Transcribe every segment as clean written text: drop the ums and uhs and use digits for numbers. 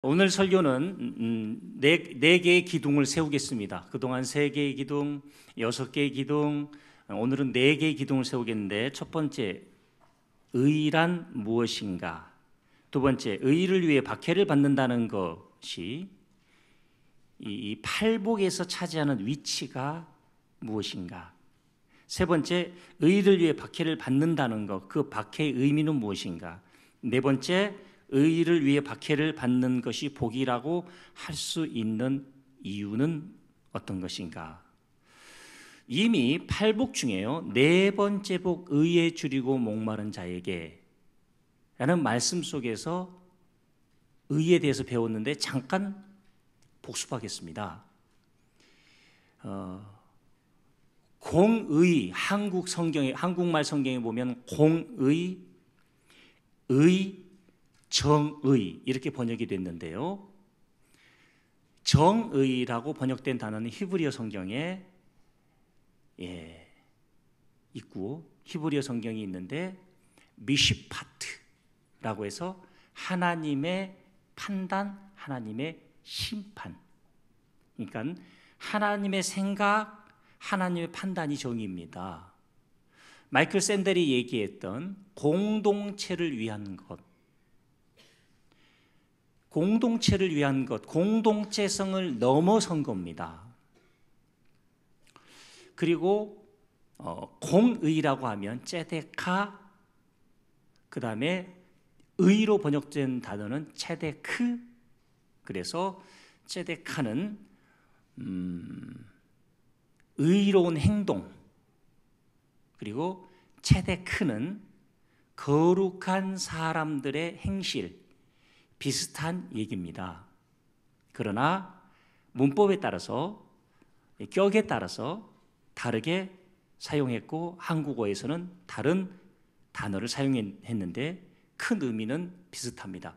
오늘 설교는 네 개의 기둥을 세우겠습니다. 그동안 세 개의 기둥, 여섯 개의 기둥, 오늘은 네 개의 기둥을 세우겠는데, 첫 번째, 의란 무엇인가? 두 번째, 의를 위해 박해를 받는다는 것이 이 팔복에서 차지하는 위치가 무엇인가? 세 번째, 의를 위해 박해를 받는다는 것, 그 박해의 의미는 무엇인가? 네 번째, 의를 위해 박해를 받는 것이 복이라고 할 수 있는 이유는 어떤 것인가? 이미 팔복 중에요, 네 번째 복, 의에 줄이고 목마른 자에게 라는 말씀 속에서 의에 대해서 배웠는데 잠깐 복습하겠습니다. 공의, 한국말 성경에 보면 공의, 의, 정의 이렇게 번역이 됐는데요, 정의라고 번역된 단어는 히브리어 성경에 있고, 히브리어 성경이 있는데 미시파트라고 해서 하나님의 판단, 하나님의 심판, 그러니까 하나님의 생각, 하나님의 판단이 정의입니다. 마이클 샌델이 얘기했던 공동체를 위한 것, 공동체를 위한 것, 공동체성을 넘어선 겁니다. 그리고 공의라고 하면 째데카, 그 다음에 의로 번역된 단어는 체데크. 그래서 째데카는 의로운 행동, 그리고 체데크는 거룩한 사람들의 행실, 비슷한 얘기입니다. 그러나 문법에 따라서, 격에 따라서 다르게 사용했고, 한국어에서는 다른 단어를 사용했는데 큰 의미는 비슷합니다.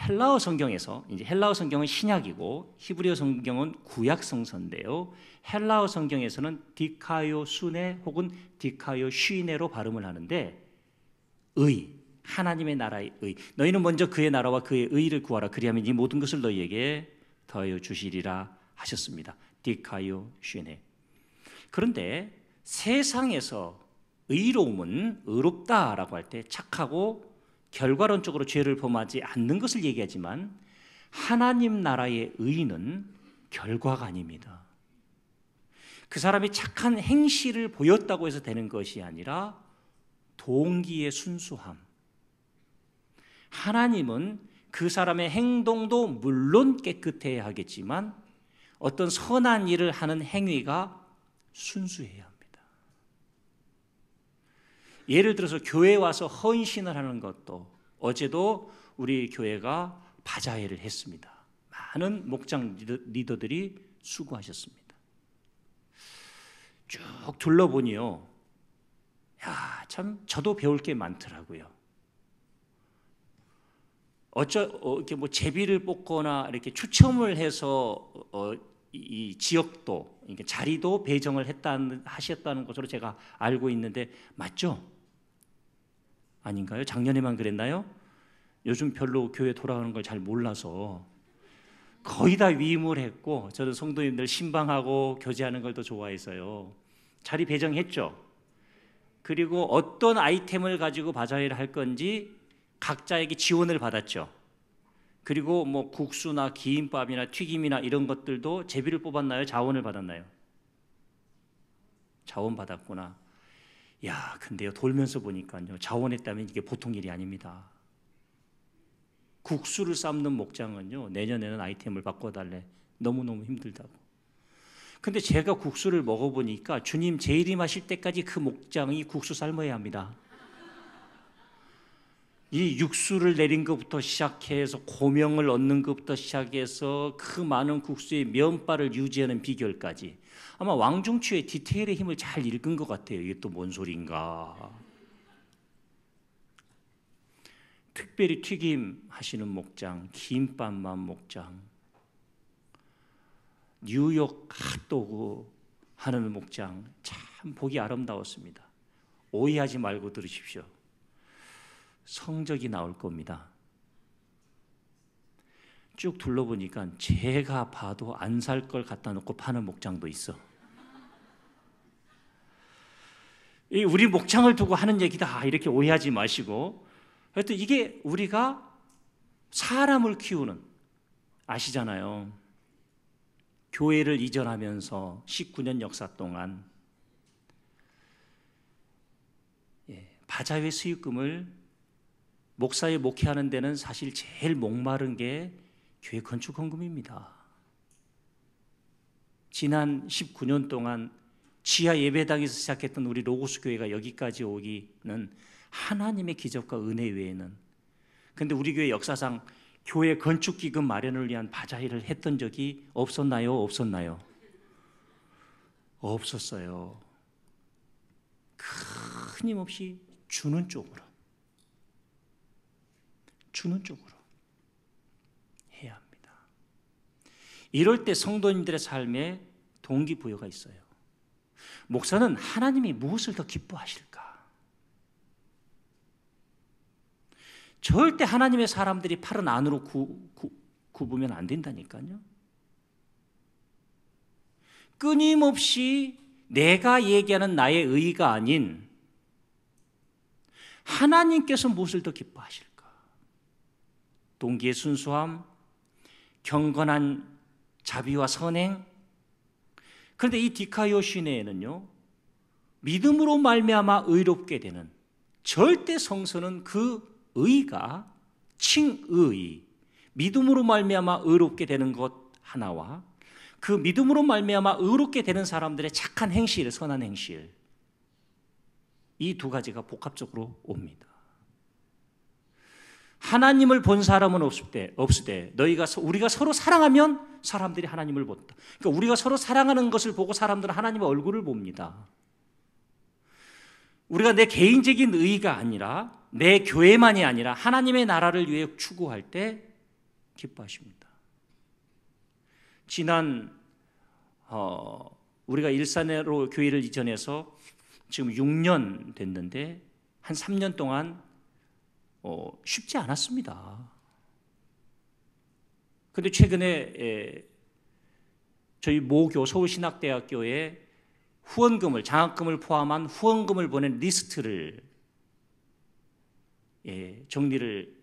헬라어 성경에서, 이제 헬라어 성경은 신약이고 히브리어 성경은 구약 성서인데요, 헬라어 성경에서는 디카요 수네 혹은 디카요 쉬네로 발음을 하는데, 의, 하나님의 나라의 의, 너희는 먼저 그의 나라와 그의 의를 구하라, 그리하면 이 모든 것을 너희에게 더하여 주시리라 하셨습니다. 디카요 쉬네. 그런데 세상에서 의로움은, 의롭다라고 할 때 착하고 결과론적으로 죄를 범하지 않는 것을 얘기하지만, 하나님 나라의 의는 결과가 아닙니다. 그 사람이 착한 행실을 보였다고 해서 되는 것이 아니라 동기의 순수함. 하나님은 그 사람의 행동도 물론 깨끗해야 하겠지만 어떤 선한 일을 하는 행위가 순수해야 합니다. 예를 들어서 교회에 와서 헌신을 하는 것도, 어제도 우리 교회가 바자회를 했습니다. 많은 목장 리더들이 수고하셨습니다. 쭉 둘러보니요, 참 저도 배울 게 많더라고요. 이렇게 뭐 제비를 뽑거나 이렇게 추첨을 해서 이 지역도, 그러니까 자리도 배정을 하셨다는 것으로 제가 알고 있는데 맞죠? 아닌가요? 작년에만 그랬나요? 요즘 별로 교회 돌아가는 걸 잘 몰라서 거의 다 위임을 했고, 저는 성도님들 신방하고 교제하는 걸 더 좋아해서요, 자리 배정했죠. 그리고 어떤 아이템을 가지고 바자회를 할 건지 각자에게 지원을 받았죠. 그리고 뭐 국수나 기름밥이나 튀김이나 이런 것들도 제비를 뽑았나요? 자원을 받았나요? 자원 받았구나. 근데요, 돌면서 보니까요, 자원했다면 이게 보통 일이 아닙니다. 국수를 삶는 목장은요, 내년에는 아이템을 바꿔달래, 너무너무 힘들다고. 근데 제가 국수를 먹어보니까 주님 재림하실 때까지 그 목장이 국수 삶아야 합니다. 이 육수를 내린 것부터 시작해서 고명을 얻는 것부터 시작해서 그 많은 국수의 면발을 유지하는 비결까지, 아마 왕중추의 디테일의 힘을 잘 읽은 것 같아요. 이게 또 뭔 소린가. 특별히 튀김 하시는 목장, 김밥만 목장, 뉴욕 핫도그 하는 목장, 참 보기 아름다웠습니다. 오해하지 말고 들으십시오. 성적이 나올 겁니다. 쭉 둘러보니까 제가 봐도 안 살 걸 갖다 놓고 파는 목장도 있어. 우리 목장을 두고 하는 얘기다 이렇게 오해하지 마시고, 하여튼 이게 우리가 사람을 키우는, 아시잖아요. 교회를 이전하면서 19년 역사 동안 바자회 수익금을 목사에 목회하는 데는 사실 제일 목마른 게 교회 건축 헌금입니다. 지난 19년 동안 지하 예배당에서 시작했던 우리 로고스 교회가 여기까지 오기는 하나님의 기적과 은혜 외에는, 근데 우리 교회 역사상 교회 건축 기금 마련을 위한 바자회를 했던 적이 없었나요? 없었나요? 없었어요. 끊임없이 주는 쪽으로 해야 합니다. 이럴 때 성도님들의 삶에 동기부여가 있어요. 목사는 하나님이 무엇을 더 기뻐하실까? 절대 하나님의 사람들이 팔은 안으로 굽으면 안 된다니까요. 끊임없이 내가 얘기하는 나의 의의가 아닌 하나님께서 무엇을 더 기뻐하실까? 동기의 순수함, 경건한 자비와 선행. 그런데 이 디카요 시내에는요, 믿음으로 말미암아 의롭게 되는, 절대 성서는 그 의가 칭의, 믿음으로 말미암아 의롭게 되는 것 하나와 그 믿음으로 말미암아 의롭게 되는 사람들의 착한 행실, 선한 행실, 이 두 가지가 복합적으로 옵니다. 하나님을 본 사람은 없으되 우리가 서로 사랑하면 사람들이 하나님을 본다. 그러니까 우리가 서로 사랑하는 것을 보고 사람들은 하나님의 얼굴을 봅니다. 우리가 내 개인적인 의의가 아니라, 내 교회만이 아니라 하나님의 나라를 위해 추구할 때 기뻐하십니다. 지난 우리가 일산으로 교회를 이전해서 지금 6년 됐는데 한 3년 동안 쉽지 않았습니다. 그런데 최근에 저희 모교 서울신학대학교에 후원금을, 장학금을 포함한 후원금을 보낸 리스트를 정리를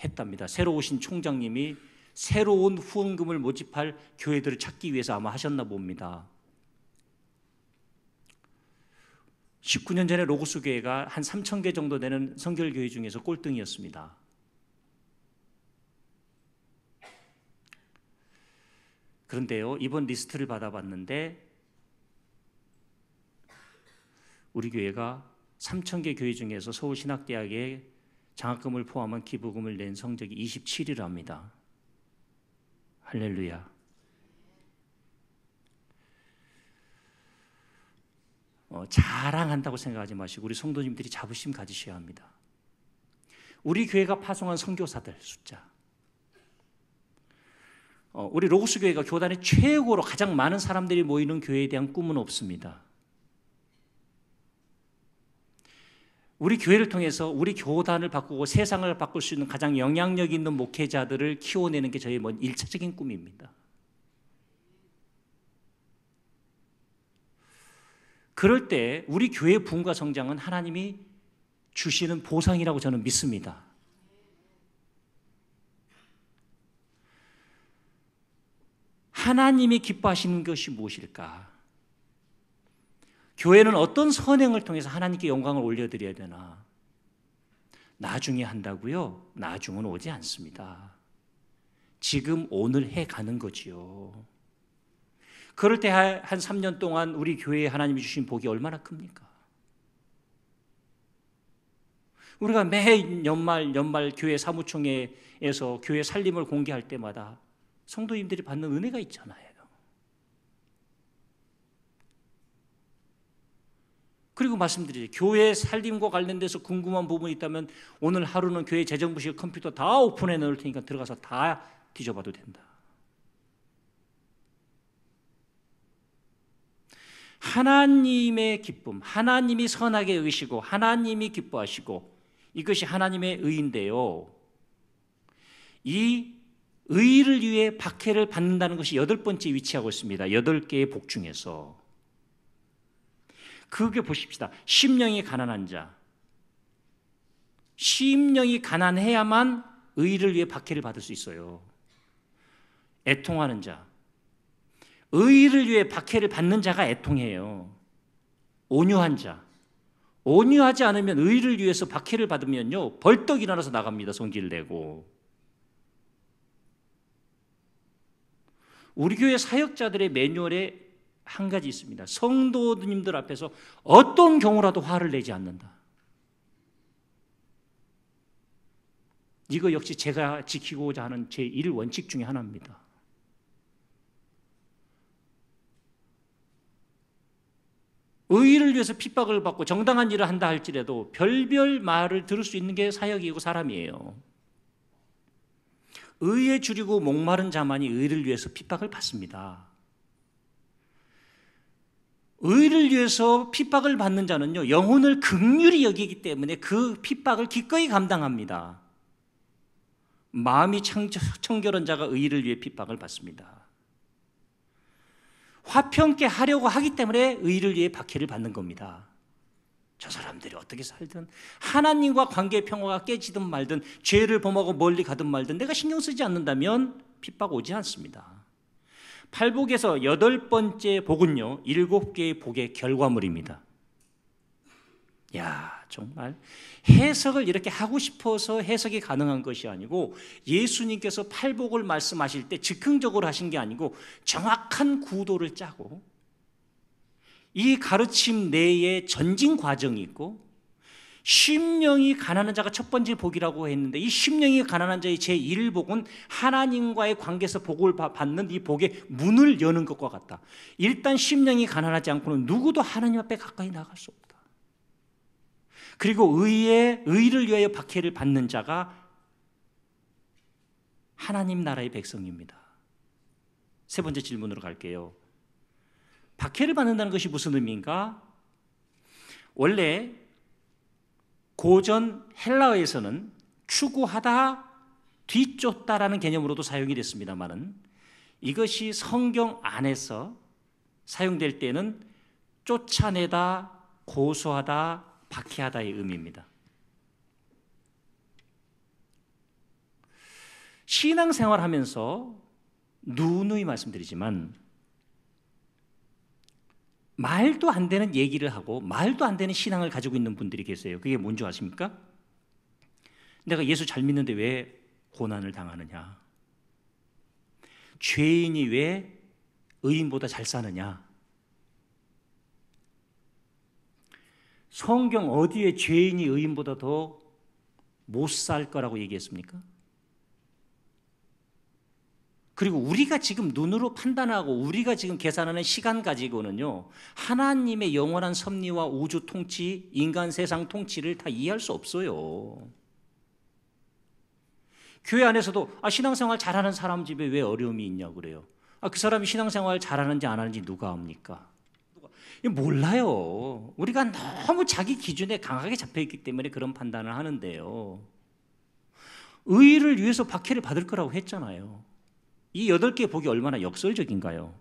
했답니다. 새로 오신 총장님이 새로운 후원금을 모집할 교회들을 찾기 위해서 아마 하셨나 봅니다. 19년 전에 로고스 교회가 한 3,000개 정도 되는 성결교회 중에서 꼴등이었습니다. 그런데요, 이번 리스트를 받아봤는데 우리 교회가 3,000개 교회 중에서 서울신학대학에 장학금을 포함한 기부금을 낸 성적이 27위랍니다. 할렐루야. 자랑한다고 생각하지 마시고 우리 성도님들이 자부심 가지셔야 합니다. 우리 교회가 파송한 선교사들 숫자, 우리 로고스 교회가 교단의 최고로 가장 많은 사람들이 모이는 교회에 대한 꿈은 없습니다. 우리 교회를 통해서 우리 교단을 바꾸고 세상을 바꿀 수 있는 가장 영향력 있는 목회자들을 키워내는 게 저희의 1차적인 꿈입니다. 그럴 때 우리 교회의 부흥과 성장은 하나님이 주시는 보상이라고 저는 믿습니다. 하나님이 기뻐하시는 것이 무엇일까? 교회는 어떤 선행을 통해서 하나님께 영광을 올려드려야 되나? 나중에 한다고요? 나중은 오지 않습니다. 지금 오늘 해가는 거지요. 그럴 때 한 3년 동안 우리 교회에 하나님이 주신 복이 얼마나 큽니까? 우리가 매 연말 교회 사무총회에서 교회 살림을 공개할 때마다 성도님들이 받는 은혜가 있잖아요. 그리고 말씀드리죠. 교회 살림과 관련돼서 궁금한 부분이 있다면 오늘 하루는 교회 재정부실 컴퓨터 다 오픈해 놓을 테니까 들어가서 다 뒤져봐도 된다. 하나님의 기쁨, 하나님이 선하게 여기시고 하나님이 기뻐하시고 이것이 하나님의 의인데요. 이 의를 위해 박해를 받는다는 것이 8번째 위치하고 있습니다. 8개의 복 중에서. 그게 보십시다. 심령이 가난한 자. 심령이 가난해야만 의를 위해 박해를 받을 수 있어요. 애통하는 자. 의를 위해 박해를 받는 자가 애통해요. 온유한 자. 온유하지 않으면 의를 위해서 박해를 받으면요, 벌떡 일어나서 나갑니다. 성질 내고. 우리 교회 사역자들의 매뉴얼에 한 가지 있습니다. 성도님들 앞에서 어떤 경우라도 화를 내지 않는다. 이거 역시 제가 지키고자 하는 제 1원칙 중에 하나입니다. 의를 위해서 핍박을 받고 정당한 일을 한다 할지라도 별별 말을 들을 수 있는 게 사역이고 사람이에요. 의에 줄이고 목마른 자만이 의를 위해서 핍박을 받습니다. 의를 위해서 핍박을 받는 자는요, 영혼을 긍휼히 여기기 때문에 그 핍박을 기꺼이 감당합니다. 마음이 청결한 자가 의를 위해 핍박을 받습니다. 화평케 하려고 하기 때문에 의를 위해 박해를 받는 겁니다. 저 사람들이 어떻게 살든 하나님과 관계의 평화가 깨지든 말든 죄를 범하고 멀리 가든 말든 내가 신경 쓰지 않는다면 핍박 오지 않습니다. 팔복에서 8번째 복은요, 7개의 복의 결과물입니다. 야, 정말 해석을 이렇게 하고 싶어서 해석이 가능한 것이 아니고 예수님께서 팔복을 말씀하실 때 즉흥적으로 하신 게 아니고 정확한 구도를 짜고 이 가르침 내에 전진 과정이 있고 심령이 가난한 자가 첫 번째 복이라고 했는데 이 심령이 가난한 자의 제1복은 하나님과의 관계에서 복을 받는 이 복의 문을 여는 것과 같다. 일단 심령이 가난하지 않고는 누구도 하나님 앞에 가까이 나갈 수 없다. 그리고 의를 위하여 박해를 받는 자가 하나님 나라의 백성입니다. 세 번째 질문으로 갈게요. 박해를 받는다는 것이 무슨 의미인가? 원래 고전 헬라어에서는 추구하다, 뒤쫓다라는 개념으로도 사용이 됐습니다만은 이것이 성경 안에서 사용될 때는 쫓아내다, 고소하다, 박해하다의 의미입니다. 신앙생활하면서 누누이 말씀드리지만 말도 안 되는 얘기를 하고 말도 안 되는 신앙을 가지고 있는 분들이 계세요. 그게 뭔지 아십니까? 내가 예수 잘 믿는데 왜 고난을 당하느냐? 죄인이 왜 의인보다 잘 사느냐? 성경 어디에 죄인이 의인보다 더 못 살 거라고 얘기했습니까? 그리고 우리가 지금 눈으로 판단하고 우리가 지금 계산하는 시간 가지고는요, 하나님의 영원한 섭리와 우주 통치, 인간 세상 통치를 다 이해할 수 없어요. 교회 안에서도 신앙생활 잘하는 사람 집에 왜 어려움이 있냐고 그래요. 그 사람이 신앙생활 잘하는지 안 하는지 누가 압니까? 몰라요. 우리가 너무 자기 기준에 강하게 잡혀있기 때문에 그런 판단을 하는데요. 의를 위해서 박해를 받을 거라고 했잖아요. 이 8개의 복이 얼마나 역설적인가요?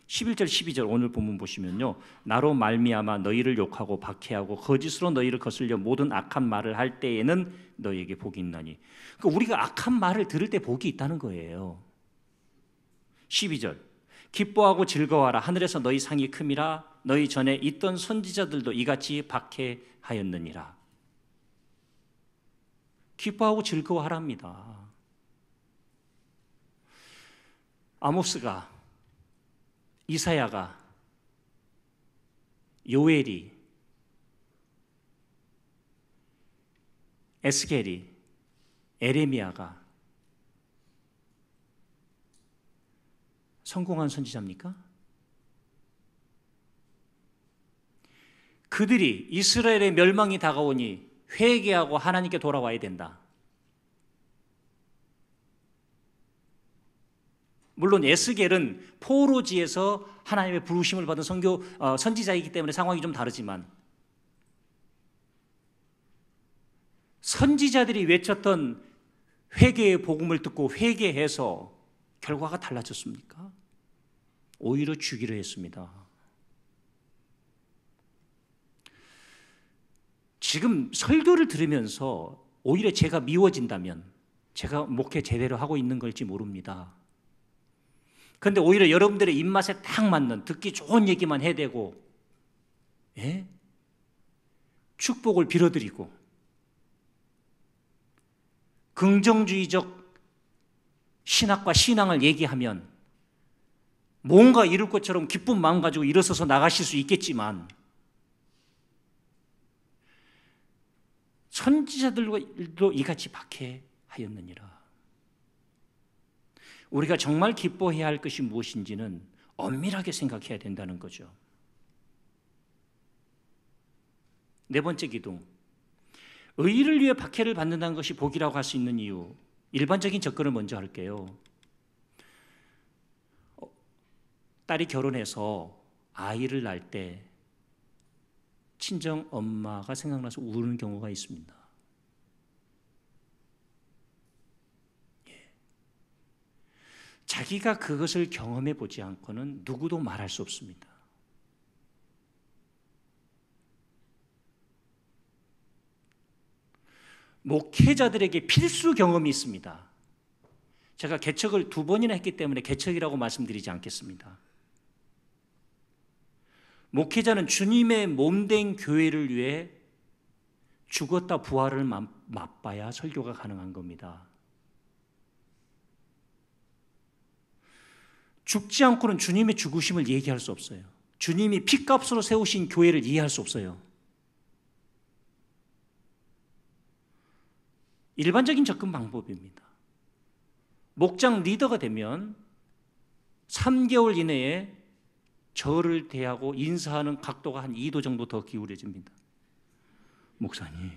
11절 12절 오늘 본문 보시면요, 나로 말미암아 너희를 욕하고 박해하고 거짓으로 너희를 거슬려 모든 악한 말을 할 때에는 너희에게 복이 있나니. 그러니까 우리가 악한 말을 들을 때 복이 있다는 거예요. 12절 기뻐하고 즐거워하라. 하늘에서 너희 상이 큼이라. 너희 전에 있던 선지자들도 이같이 박해하였느니라. 기뻐하고 즐거워하랍니다. 아모스가, 이사야가, 요엘이, 에스겔이, 에레미야가 성공한 선지자입니까? 그들이 이스라엘의 멸망이 다가오니 회개하고 하나님께 돌아와야 된다. 물론 에스겔은 포로지에서 하나님의 부르심을 받은 선지자이기 때문에 상황이 좀 다르지만 선지자들이 외쳤던 회개의 복음을 듣고 회개해서 결과가 달라졌습니까? 오히려 주기로 했습니다. 지금 설교를 들으면서 오히려 제가 미워진다면 제가 목회 제대로 하고 있는 걸지 모릅니다. 그런데 오히려 여러분들의 입맛에 딱 맞는 듣기 좋은 얘기만 해대고, 예? 축복을 빌어드리고 긍정주의적 신학과 신앙을 얘기하면 뭔가 이룰 것처럼 기쁜 마음 가지고 일어서서 나가실 수 있겠지만 선지자들도 이같이 박해하였느니라. 우리가 정말 기뻐해야 할 것이 무엇인지는 엄밀하게 생각해야 된다는 거죠. 네 번째 기둥, 의를 위해 박해를 받는다는 것이 복이라고 할 수 있는 이유, 일반적인 접근을 먼저 할게요. 딸이 결혼해서 아이를 낳을 때 친정 엄마가 생각나서 우는 경우가 있습니다. 자기가 그것을 경험해 보지 않고는 누구도 말할 수 없습니다. 목회자들에게 필수 경험이 있습니다. 제가 개척을 2번이나 했기 때문에 개척이라고 말씀드리지 않겠습니다. 목회자는 주님의 몸된 교회를 위해 죽었다 부활을 맛봐야 설교가 가능한 겁니다. 죽지 않고는 주님의 죽으심을 얘기할 수 없어요. 주님이 핏값으로 세우신 교회를 이해할 수 없어요. 일반적인 접근 방법입니다. 목장 리더가 되면 3개월 이내에 저를 대하고 인사하는 각도가 한 2도 정도 더 기울여집니다. 목사님,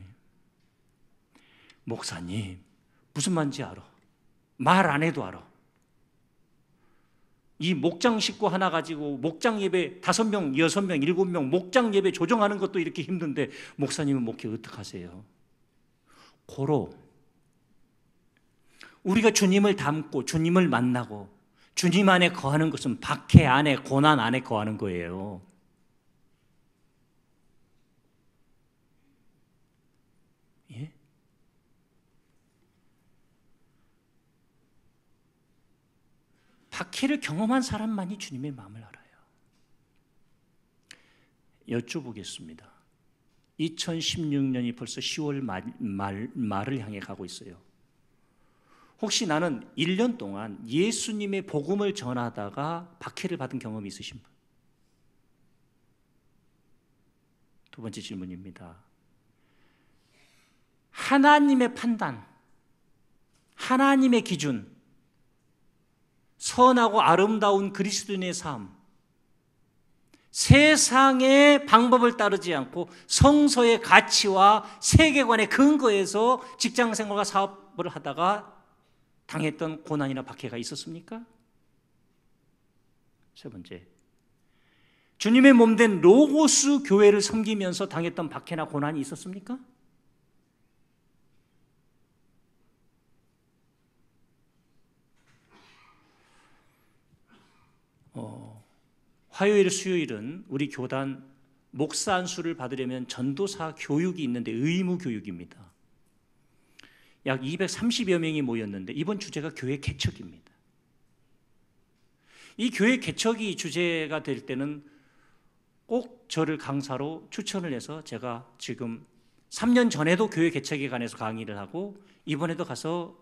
무슨 말인지 알아. 말 안 해도 알아. 이 목장 식구 하나 가지고 목장 예배 5명, 6명, 7명 목장 예배 조정하는 것도 이렇게 힘든데 목사님은 목회 어떡하세요? 고로 우리가 주님을 닮고 주님을 만나고 주님 안에 거하는 것은 박해 안에, 고난 안에 거하는 거예요. 예? 박해를 경험한 사람만이 주님의 마음을 알아요. 여쭤보겠습니다. 2016년이 벌써 10월 말을 향해 가고 있어요. 혹시 나는 1년 동안 예수님의 복음을 전하다가 박해를 받은 경험이 있으신 분? 두 번째 질문입니다. 하나님의 판단, 하나님의 기준, 선하고 아름다운 그리스도인의 삶, 세상의 방법을 따르지 않고 성서의 가치와 세계관의 근거에서 직장생활과 사업을 하다가 당했던 고난이나 박해가 있었습니까? 세 번째, 주님의 몸된 로고스 교회를 섬기면서 당했던 박해나 고난이 있었습니까? 화요일, 수요일은 우리 교단 목사 안수를 받으려면 전도사 교육이 있는데 의무 교육입니다. 약 230여 명이 모였는데 이번 주제가 교회 개척입니다. 이 교회 개척이 주제가 될 때는 꼭 저를 강사로 추천을 해서 제가 지금 3년 전에도 교회 개척에 관해서 강의를 하고 이번에도 가서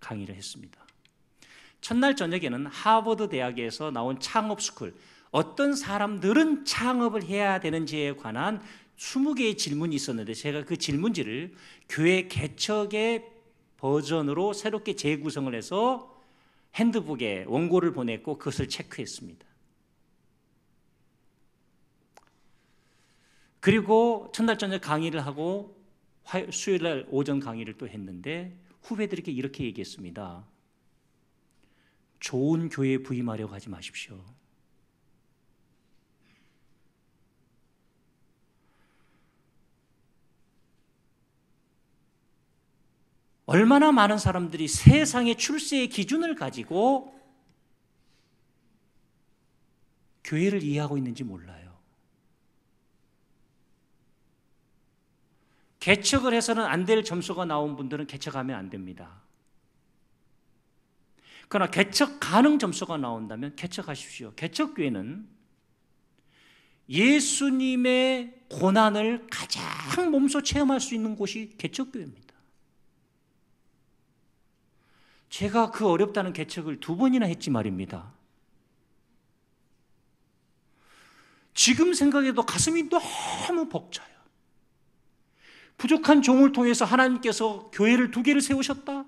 강의를 했습니다. 첫날 저녁에는 하버드 대학에서 나온 창업스쿨, 어떤 사람들은 창업을 해야 되는지에 관한 20개의 질문이 있었는데 제가 그 질문지를 교회 개척의 버전으로 새롭게 재구성을 해서 핸드북에 원고를 보냈고 그것을 체크했습니다. 그리고 첫날 저녁 강의를 하고 수요일날 오전 강의를 또 했는데 후배들에게 이렇게 얘기했습니다. 좋은 교회에 부임하려고 하지 마십시오. 얼마나 많은 사람들이 세상의 출세의 기준을 가지고 교회를 이해하고 있는지 몰라요. 개척을 해서는 안 될 점수가 나온 분들은 개척하면 안 됩니다. 그러나 개척 가능 점수가 나온다면 개척하십시오. 개척교회는 예수님의 고난을 가장 몸소 체험할 수 있는 곳이 개척교회입니다. 제가 그 어렵다는 개척을 2번이나 했지 말입니다. 지금 생각해도 가슴이 너무 벅차요. 부족한 종을 통해서 하나님께서 교회를 2개를 세우셨다?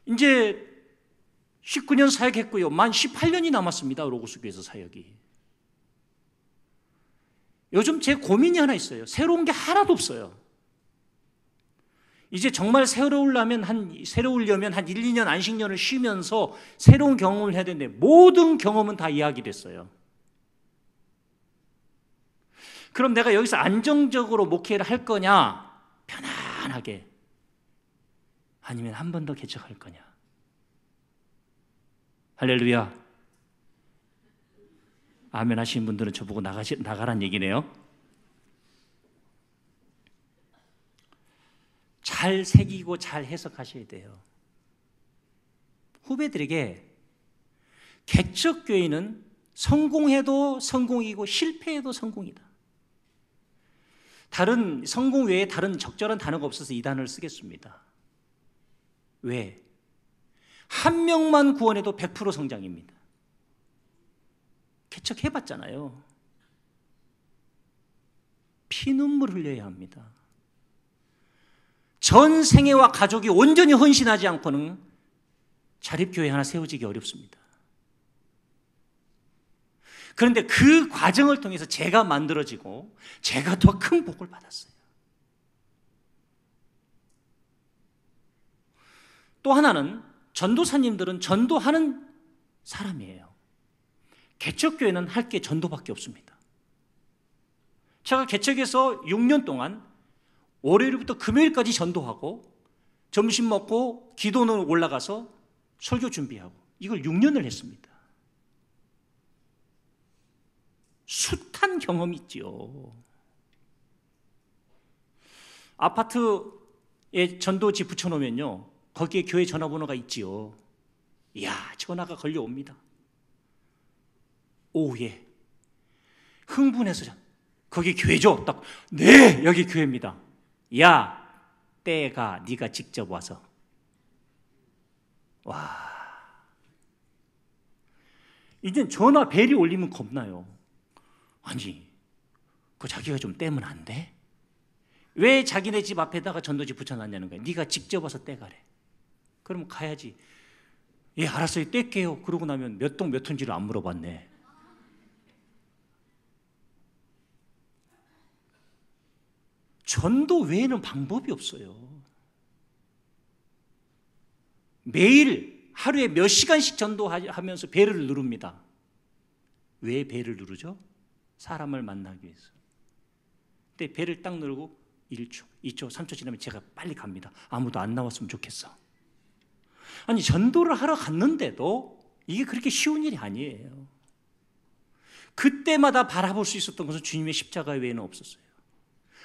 이제 19년 사역했고요. 만 18년이 남았습니다. 로고스교회에서 사역이. 요즘 제 고민이 하나 있어요. 새로운 게 하나도 없어요. 이제 정말 새로우려면 한 1, 2년 안식년을 쉬면서 새로운 경험을 해야 되는데 모든 경험은 다 이야기됐어요. 그럼 내가 여기서 안정적으로 목회를 할 거냐? 편안하게. 아니면 한 번 더 개척할 거냐? 할렐루야. 아멘 하시는 분들은 저보고 나가란 얘기네요. 잘 새기고 잘 해석하셔야 돼요. 후배들에게 개척교회는 성공해도 성공이고 실패해도 성공이다. 다른 성공 외에 다른 적절한 단어가 없어서 이 단어를 쓰겠습니다. 왜? 한 명만 구원해도 100% 성장입니다. 개척해봤잖아요. 피눈물 흘려야 합니다. 전 생애와 가족이 온전히 헌신하지 않고는 자립교회 하나 세워지기 어렵습니다. 그런데 그 과정을 통해서 제가 만들어지고 제가 더 큰 복을 받았어요. 또 하나는 전도사님들은 전도하는 사람이에요. 개척교회는 할 게 전도밖에 없습니다. 제가 개척해서 6년 동안 월요일부터 금요일까지 전도하고 점심 먹고 기도는 올라가서 설교 준비하고 이걸 6년을 했습니다. 숱한 경험이 있지요. 아파트에 전도지 붙여놓으면요, 거기에 교회 전화번호가 있지요. 이야, 전화가 걸려옵니다. 오후에 흥분해서 거기 교회죠? 딱, 네, 여기 교회입니다. 야, 때가 네가 직접 와서. 와, 이젠 전화 벨이 울리면 겁나요. 아니, 그 자기가 좀 떼면 안 돼? 왜 자기네 집 앞에다가 전도지 붙여놨냐는 거야. 네가 직접 와서 떼가래. 그러면 가야지. 예, 알았어요, 뗄게요. 그러고 나면 몇 동 몇 호인지를 안 물어봤네. 전도 외에는 방법이 없어요. 매일 하루에 몇 시간씩 전도하면서 배를 누릅니다. 왜 배를 누르죠? 사람을 만나기 위해서. 근데 배를 딱 누르고 1초, 2초, 3초 지나면 제가 빨리 갑니다. 아무도 안 나왔으면 좋겠어. 아니, 전도를 하러 갔는데도 이게 그렇게 쉬운 일이 아니에요. 그때마다 바라볼 수 있었던 것은 주님의 십자가 외에는 없었어요.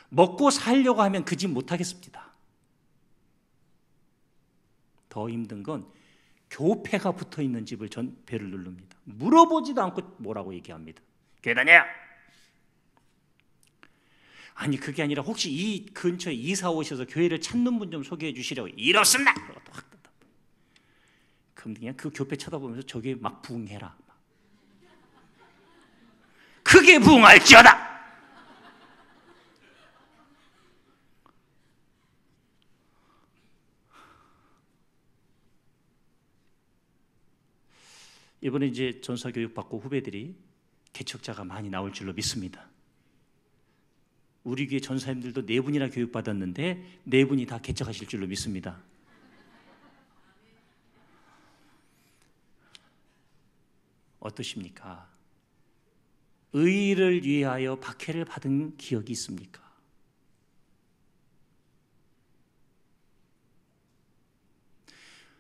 먹고 살려고 하면 그 집 못하겠습니다. 더 힘든 건 교패가 붙어있는 집을 전 배를 누릅니다. 물어보지도 않고 뭐라고 얘기합니다. 교회 다녀! 아니, 그게 아니라 혹시 이 근처에 이사 오셔서 교회를 찾는 분 좀 소개해 주시려고. 이렇습니다! 그러고 또 확 닫아. 그럼 그냥 그 교패 쳐다보면서 저게 막 부응해라. 크게 부응할지어다! 이번에 이제 전사 교육 받고 후배들이 개척자가 많이 나올 줄로 믿습니다. 우리 교회 전사님들도 4분이나 교육 받았는데 4분이 다 개척하실 줄로 믿습니다. 어떠십니까? 의를 위하여 박해를 받은 기억이 있습니까?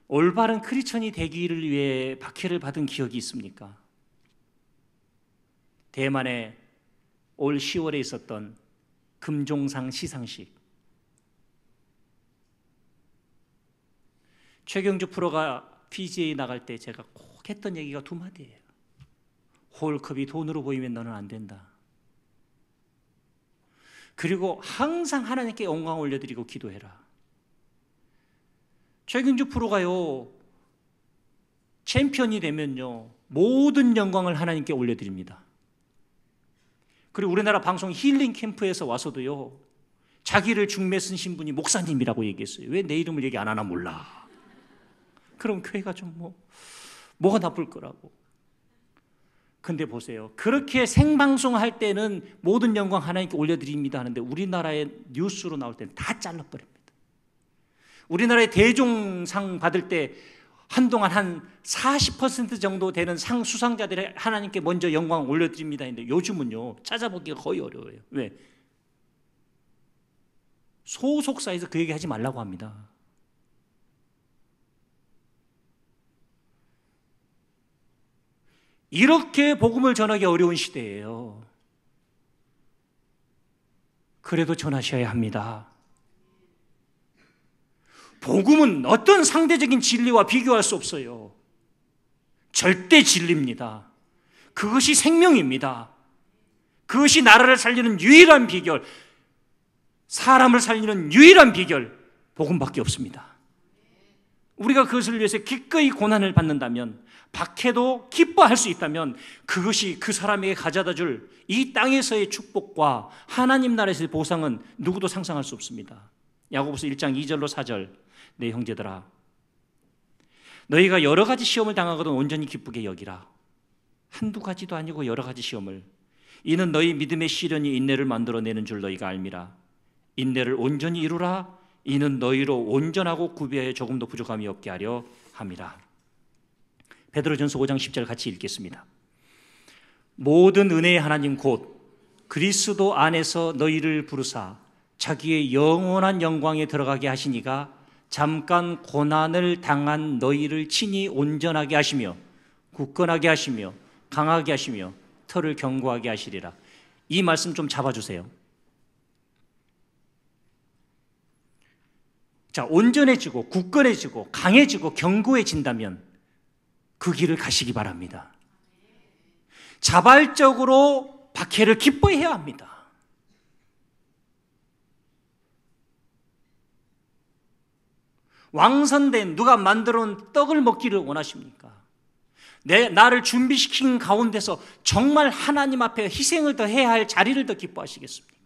올바른 크리스천이 되기를 위해 박해를 받은 기억이 있습니까? 대만에 올 10월에 있었던 금종상 시상식, 최경주 프로가 PGA 나갈 때 제가 꼭 했던 얘기가 두 마디예요. 홀컵이 돈으로 보이면 너는 안 된다. 그리고 항상 하나님께 영광 올려드리고 기도해라. 최경주 프로가요, 챔피언이 되면요, 모든 영광을 하나님께 올려드립니다. 그리고 우리나라 방송 힐링 캠프에서 와서도요, 자기를 중매 쓰신 분이 목사님이라고 얘기했어요. 왜 내 이름을 얘기 안 하나 몰라. 그럼 교회가 좀 뭐가 나쁠 거라고. 근데 보세요. 그렇게 생방송할 때는 모든 영광 하나님께 올려드립니다 하는데 우리나라의 뉴스로 나올 때는 다 잘라버립니다. 우리나라의 대종상 받을 때 한동안 한 40% 정도 되는 상 수상자들이 하나님께 먼저 영광 올려드립니다 했는데 요즘은요, 찾아보기가 거의 어려워요. 왜? 소속사에서 그 얘기 하지 말라고 합니다. 이렇게 복음을 전하기 어려운 시대예요. 그래도 전하셔야 합니다. 복음은 어떤 상대적인 진리와 비교할 수 없어요. 절대 진리입니다. 그것이 생명입니다. 그것이 나라를 살리는 유일한 비결, 사람을 살리는 유일한 비결, 복음밖에 없습니다. 우리가 그것을 위해서 기꺼이 고난을 받는다면, 박해도 기뻐할 수 있다면 그것이 그 사람에게 가져다 줄 이 땅에서의 축복과 하나님 나라에서의 보상은 누구도 상상할 수 없습니다. 야고보서 1장 2절로 4절, 내 형제들아, 너희가 여러 가지 시험을 당하거든 온전히 기쁘게 여기라. 한두 가지도 아니고 여러 가지 시험을. 이는 너희 믿음의 시련이 인내를 만들어내는 줄 너희가 알미라. 인내를 온전히 이루라. 이는 너희로 온전하고 구비하여 조금도 부족함이 없게 하려 함이라. 베드로전서 5장 10절 같이 읽겠습니다. 모든 은혜의 하나님 곧 그리스도 안에서 너희를 부르사 자기의 영원한 영광에 들어가게 하시니가 잠깐 고난을 당한 너희를 친히 온전하게 하시며 굳건하게 하시며 강하게 하시며 털을 견고하게 하시리라. 이 말씀 좀 잡아주세요. 자, 온전해지고 굳건해지고 강해지고 견고해진다면 그 길을 가시기 바랍니다. 자발적으로 박해를 기뻐해야 합니다. 왕선된 누가 만들어 놓은 떡을 먹기를 원하십니까? 나를 준비시킨 가운데서 정말 하나님 앞에 희생을 더 해야 할 자리를 더 기뻐하시겠습니까?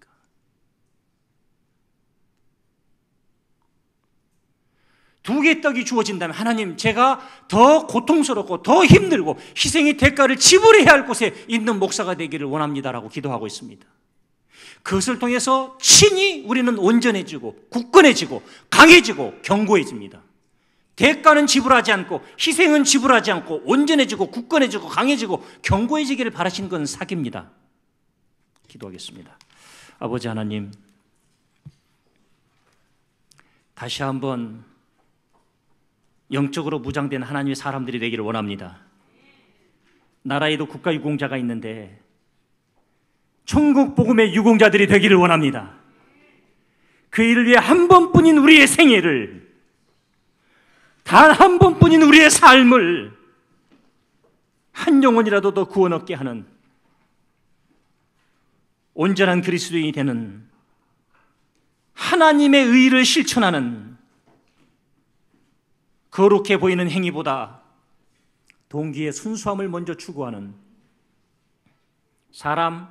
두 개의 떡이 주어진다면 하나님, 제가 더 고통스럽고 더 힘들고 희생의 대가를 지불해야 할 곳에 있는 목사가 되기를 원합니다라고 기도하고 있습니다. 그것을 통해서 친히 우리는 온전해지고 굳건해지고 강해지고 견고해집니다. 대가는 지불하지 않고 희생은 지불하지 않고 온전해지고 굳건해지고 강해지고 견고해지기를 바라시는 건 사기입니다. 기도하겠습니다. 아버지 하나님, 다시 한번 영적으로 무장된 하나님의 사람들이 되기를 원합니다. 나라에도 국가 유공자가 있는데 천국 복음의 유공자들이 되기를 원합니다. 그 일을 위해 한 번뿐인 우리의 생애를, 단 한 번뿐인 우리의 삶을 한 영혼이라도 더 구원 얻게 하는 온전한 그리스도인이 되는, 하나님의 의를 실천하는 거룩해 보이는 행위보다 동기의 순수함을 먼저 추구하는, 사람,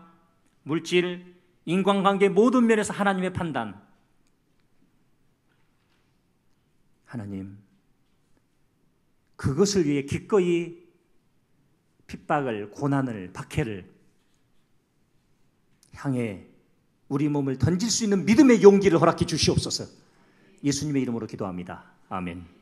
물질, 인간관계 모든 면에서 하나님의 판단, 하나님, 그것을 위해 기꺼이 핍박을, 고난을, 박해를 향해 우리 몸을 던질 수 있는 믿음의 용기를 허락해 주시옵소서. 예수님의 이름으로 기도합니다. 아멘.